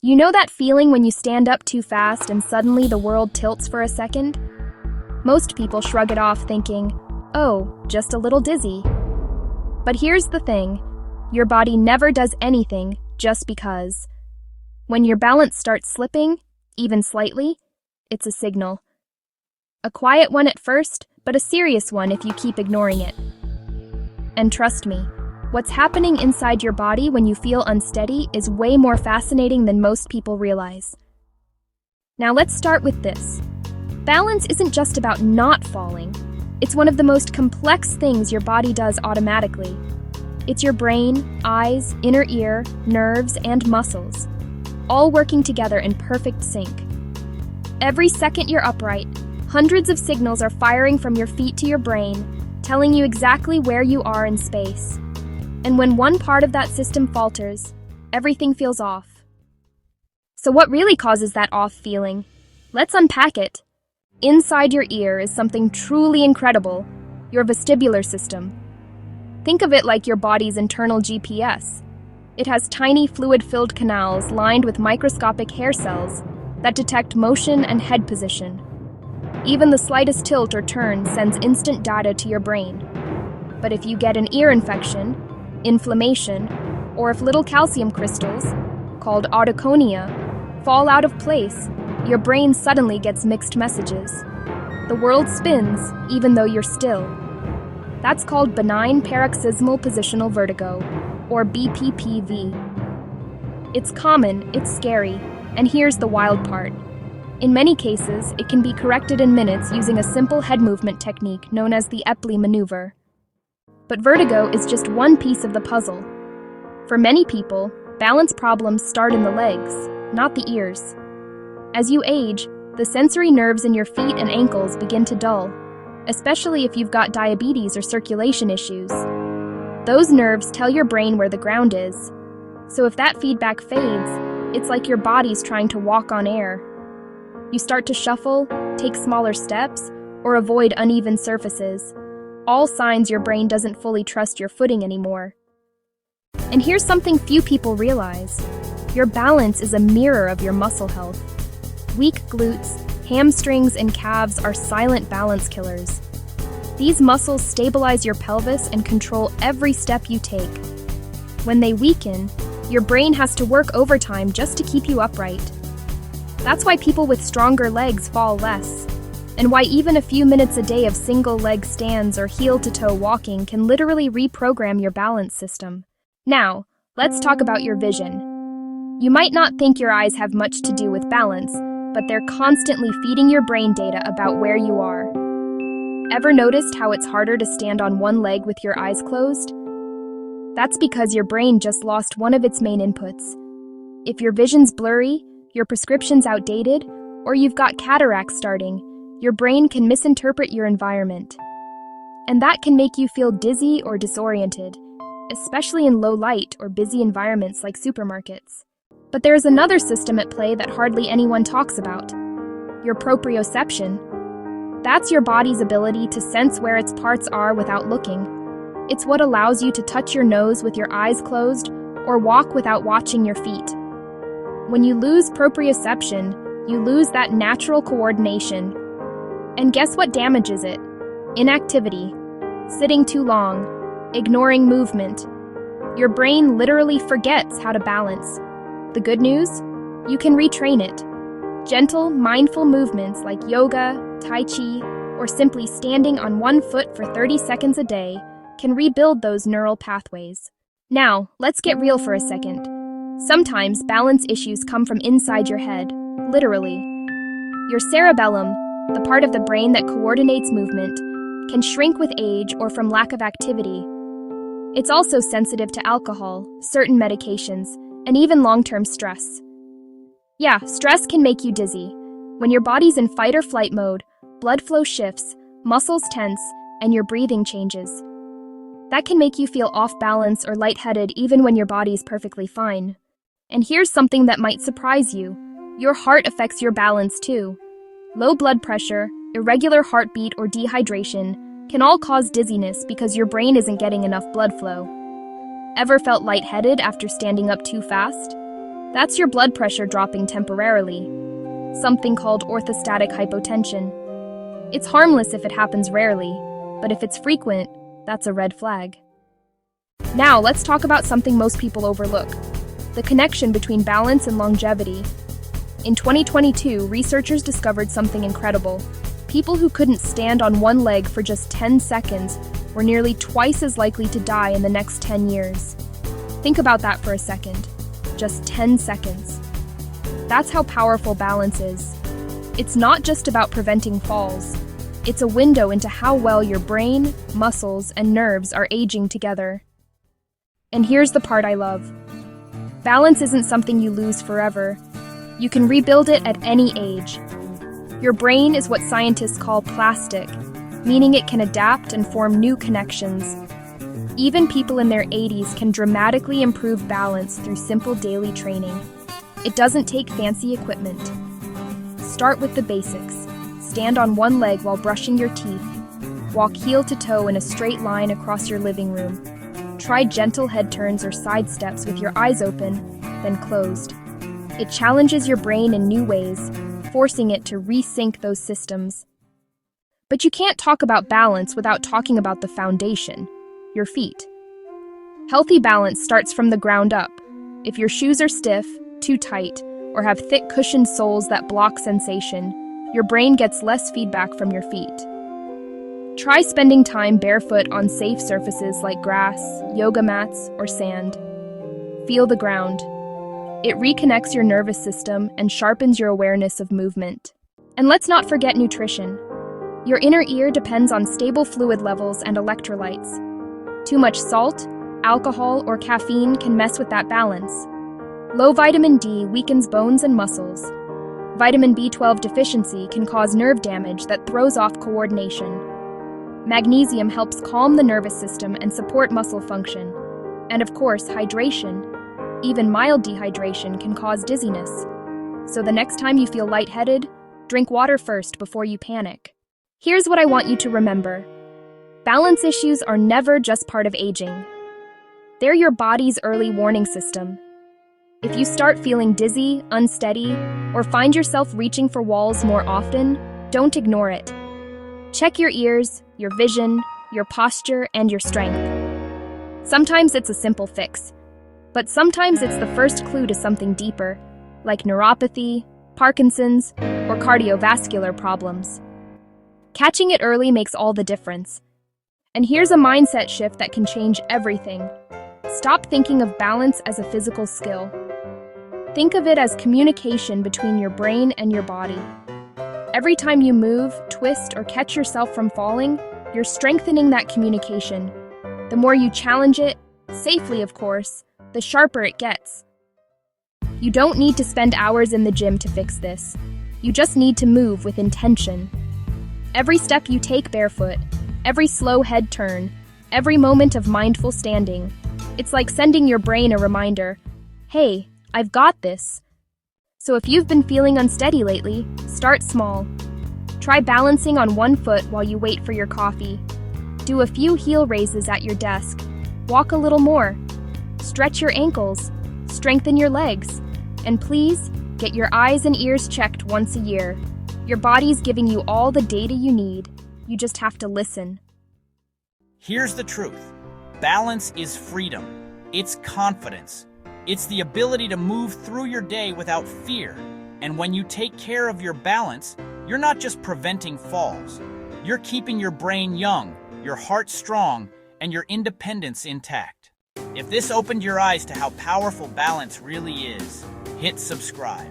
You know that feeling when you stand up too fast and suddenly the world tilts for a second? Most people shrug it off thinking, oh, just a little dizzy. But here's the thing, your body never does anything just because. When your balance starts slipping, even slightly, it's a signal. A quiet one at first, but a serious one if you keep ignoring it. And trust me, what's happening inside your body when you feel unsteady is way more fascinating than most people realize. Now let's start with this. Balance isn't just about not falling. It's one of the most complex things your body does automatically. It's your brain, eyes, inner ear, nerves, and muscles, all working together in perfect sync. Every second you're upright, hundreds of signals are firing from your feet to your brain, telling you exactly where you are in space. And when one part of that system falters, everything feels off. So what really causes that off feeling? Let's unpack it. Inside your ear is something truly incredible, your vestibular system. Think of it like your body's internal GPS. It has tiny fluid-filled canals lined with microscopic hair cells that detect motion and head position. Even the slightest tilt or turn sends instant data to your brain. But if you get an ear infection, inflammation, or if little calcium crystals, called otoconia, fall out of place, your brain suddenly gets mixed messages. The world spins, even though you're still. That's called benign paroxysmal positional vertigo, or BPPV. It's common, it's scary, and here's the wild part. In many cases, it can be corrected in minutes using a simple head movement technique known as the Epley maneuver. But vertigo is just one piece of the puzzle. For many people, balance problems start in the legs, not the ears. As you age, the sensory nerves in your feet and ankles begin to dull, especially if you've got diabetes or circulation issues. Those nerves tell your brain where the ground is. So if that feedback fades, it's like your body's trying to walk on air. You start to shuffle, take smaller steps, or avoid uneven surfaces. All signs your brain doesn't fully trust your footing anymore. And here's something few people realize. Your balance is a mirror of your muscle health. Weak glutes, hamstrings, and calves are silent balance killers. These muscles stabilize your pelvis and control every step you take. When they weaken, your brain has to work overtime just to keep you upright. That's why people with stronger legs fall less, and why even a few minutes a day of single-leg stands or heel-to-toe walking can literally reprogram your balance system. Now, let's talk about your vision. You might not think your eyes have much to do with balance, but they're constantly feeding your brain data about where you are. Ever noticed how it's harder to stand on one leg with your eyes closed? That's because your brain just lost one of its main inputs. If your vision's blurry, your prescription's outdated, or you've got cataracts starting, your brain can misinterpret your environment. And that can make you feel dizzy or disoriented, especially in low light or busy environments like supermarkets. But there's another system at play that hardly anyone talks about. Your proprioception. That's your body's ability to sense where its parts are without looking. It's what allows you to touch your nose with your eyes closed or walk without watching your feet. When you lose proprioception, you lose that natural coordination. And guess what damages it? Inactivity, sitting too long, ignoring movement. Your brain literally forgets how to balance. The good news? You can retrain it. Gentle, mindful movements like yoga, tai chi, or simply standing on one foot for 30 seconds a day can rebuild those neural pathways. Now, let's get real for a second. Sometimes balance issues come from inside your head, literally. Your cerebellum, the part of the brain that coordinates movement, can shrink with age or from lack of activity. It's also sensitive to alcohol, certain medications, and even long-term stress. Yeah, stress can make you dizzy. When your body's in fight or flight mode, blood flow shifts, muscles tense, and your breathing changes. That can make you feel off balance or lightheaded even when your body's perfectly fine. And here's something that might surprise you. Your heart affects your balance too. Low blood pressure, irregular heartbeat, or dehydration can all cause dizziness because your brain isn't getting enough blood flow. Ever felt lightheaded after standing up too fast? That's your blood pressure dropping temporarily, something called orthostatic hypotension. It's harmless if it happens rarely, but if it's frequent, that's a red flag. Now, let's talk about something most people overlook: the connection between balance and longevity. In 2022, researchers discovered something incredible. People who couldn't stand on one leg for just 10 seconds were nearly twice as likely to die in the next 10 years. Think about that for a second. Just 10 seconds. That's how powerful balance is. It's not just about preventing falls. It's a window into how well your brain, muscles, and nerves are aging together. And here's the part I love. Balance isn't something you lose forever. You can rebuild it at any age. Your brain is what scientists call plastic, meaning it can adapt and form new connections. Even people in their 80s can dramatically improve balance through simple daily training. It doesn't take fancy equipment. Start with the basics. Stand on one leg while brushing your teeth. Walk heel to toe in a straight line across your living room. Try gentle head turns or side steps with your eyes open, then closed. It challenges your brain in new ways, forcing it to resync those systems. But you can't talk about balance without talking about the foundation, your feet. Healthy balance starts from the ground up. If your shoes are stiff, too tight, or have thick cushioned soles that block sensation, your brain gets less feedback from your feet. Try spending time barefoot on safe surfaces like grass, yoga mats, or sand. Feel the ground. It reconnects your nervous system and sharpens your awareness of movement. And let's not forget nutrition. Your inner ear depends on stable fluid levels and electrolytes. Too much salt, alcohol, or caffeine can mess with that balance. Low vitamin D weakens bones and muscles. Vitamin B12 deficiency can cause nerve damage that throws off coordination. Magnesium helps calm the nervous system and support muscle function. And of course, hydration. Even mild dehydration can cause dizziness. So the next time you feel lightheaded, drink water first before you panic. Here's what I want you to remember. Balance issues are never just part of aging. They're your body's early warning system. If you start feeling dizzy, unsteady, or find yourself reaching for walls more often, don't ignore it. Check your ears, your vision, your posture, and your strength. Sometimes it's a simple fix, but sometimes it's the first clue to something deeper, like neuropathy, Parkinson's, or cardiovascular problems. Catching it early makes all the difference. And here's a mindset shift that can change everything. Stop thinking of balance as a physical skill. Think of it as communication between your brain and your body. Every time you move, twist, or catch yourself from falling, you're strengthening that communication. The more you challenge it, safely of course, the sharper it gets. You don't need to spend hours in the gym to fix this. You just need to move with intention. Every step you take barefoot, every slow head turn, every moment of mindful standing, it's like sending your brain a reminder, hey, I've got this. So if you've been feeling unsteady lately, start small. Try balancing on one foot while you wait for your coffee. Do a few heel raises at your desk. Walk a little more. Stretch your ankles. Strengthen your legs. And please, get your eyes and ears checked once a year. Your body's giving you all the data you need. You just have to listen. Here's the truth. Balance is freedom. It's confidence. It's the ability to move through your day without fear. And when you take care of your balance, you're not just preventing falls. You're keeping your brain young, your heart strong, and your independence intact. If this opened your eyes to how powerful balance really is, hit subscribe.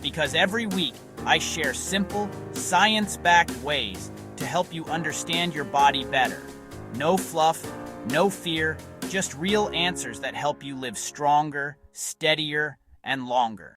Because every week, I share simple, science-backed ways to help you understand your body better. No fluff, no fear, just real answers that help you live stronger, steadier, and longer.